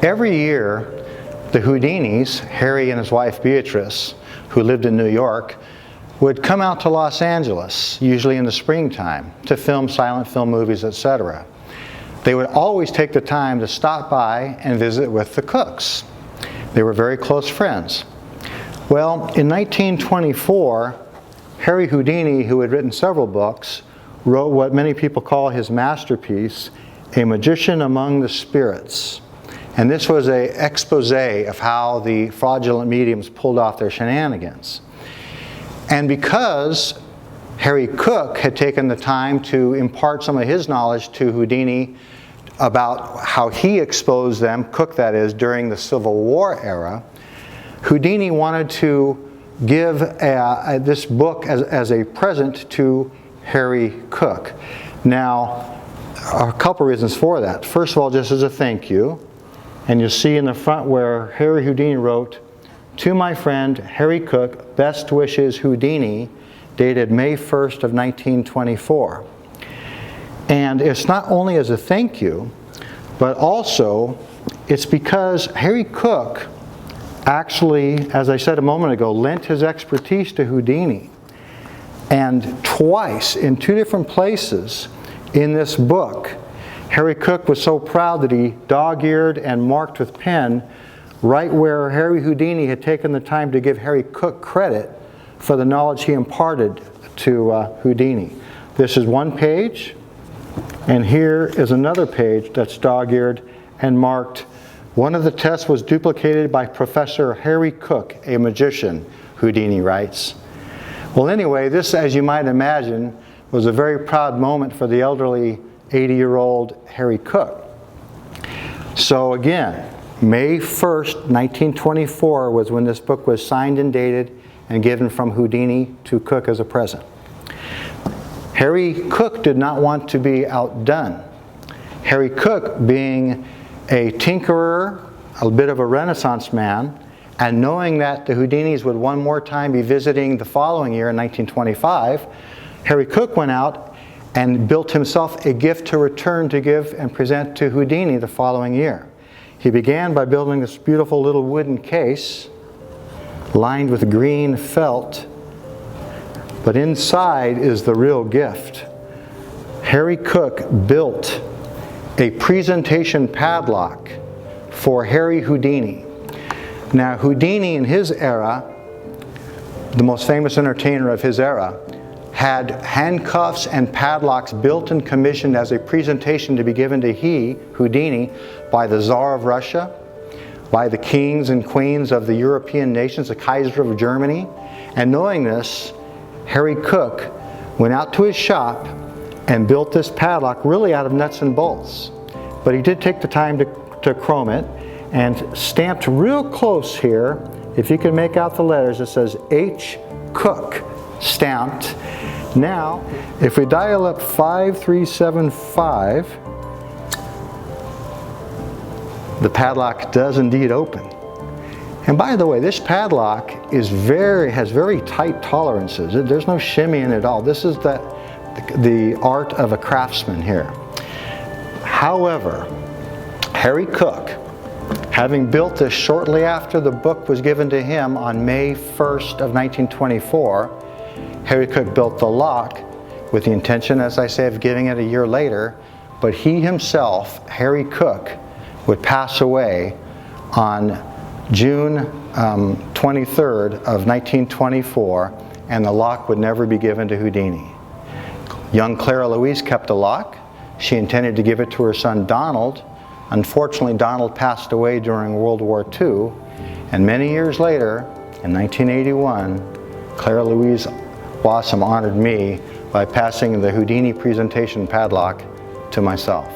Every year, the Houdinis, Harry and his wife Beatrice, who lived in New York, would come out to Los Angeles, usually in the springtime, to film silent film movies, etc. They would always take the time to stop by and visit with the Cookes. They were very close friends. Well, in 1924, Harry Houdini, who had written several books, wrote what many people call his masterpiece, A Magician Among the Spirits. And this was an expose of how the fraudulent mediums pulled off their shenanigans. And because Harry Cooke had taken the time to impart some of his knowledge to Houdini about how he exposed them, Cooke that is, during the Civil War era, Houdini wanted to give this book as a present to Harry Cooke. Now, a couple reasons for that. First of all, just as a thank you, and you'll see in the front where Harry Houdini wrote, "To my friend Harry Cooke, best wishes Houdini," dated May 1st of 1924. And it's not only as a thank you, but also it's because Harry Cooke actually, as I said a moment ago, lent his expertise to Houdini. And twice, in two different places in this book, Harry Cooke was so proud that he dog-eared and marked with pen right where Harry Houdini had taken the time to give Harry Cooke credit for the knowledge he imparted to Houdini. This is one page, and here is another page that's dog-eared and marked, "One of the tests was duplicated by Professor Harry Cooke, a magician," Houdini writes. Well, anyway, this, as you might imagine, was a very proud moment for the elderly 80-year-old Harry Cooke. So again, May 1st, 1924 was when this book was signed and dated and given from Houdini to Cooke as a present. Harry Cooke did not want to be outdone. Harry Cooke, being a tinkerer, a bit of a Renaissance man, and knowing that the Houdinis would one more time be visiting the following year in 1925, Harry Cooke went out and built himself a gift to return to give and present to Houdini the following year. He began by building this beautiful little wooden case lined with green felt, but inside is the real gift. Harry Cooke built a presentation padlock for Harry Houdini. Now, Houdini in his era, the most famous entertainer of his era, had handcuffs and padlocks built and commissioned as a presentation to be given to Houdini, by the Tsar of Russia, by the kings and queens of the European nations, the Kaiser of Germany. And knowing this, Harry Cooke went out to his shop and built this padlock really out of nuts and bolts. But he did take the time to chrome it, and stamped real close here, if you can make out the letters, it says H. Cooke, stamped. Now, if we dial up 5375, the padlock does indeed open. And by the way, this padlock has very tight tolerances. There's no shimmying at all. This is the art of a craftsman here. However, Harry Cooke, having built this shortly after the book was given to him on May 1st of 1924, Harry Cooke built the lock with the intention, as I say, of giving it a year later, but he himself, Harry Cooke, would pass away on June 23rd of 1924, and the lock would never be given to Houdini. Young Clara Louise kept the lock. She intended to give it to her son Donald. Unfortunately, Donald passed away during World War II, and many years later, in 1981, Clara Louise Blossom honored me by passing the Houdini presentation padlock to myself.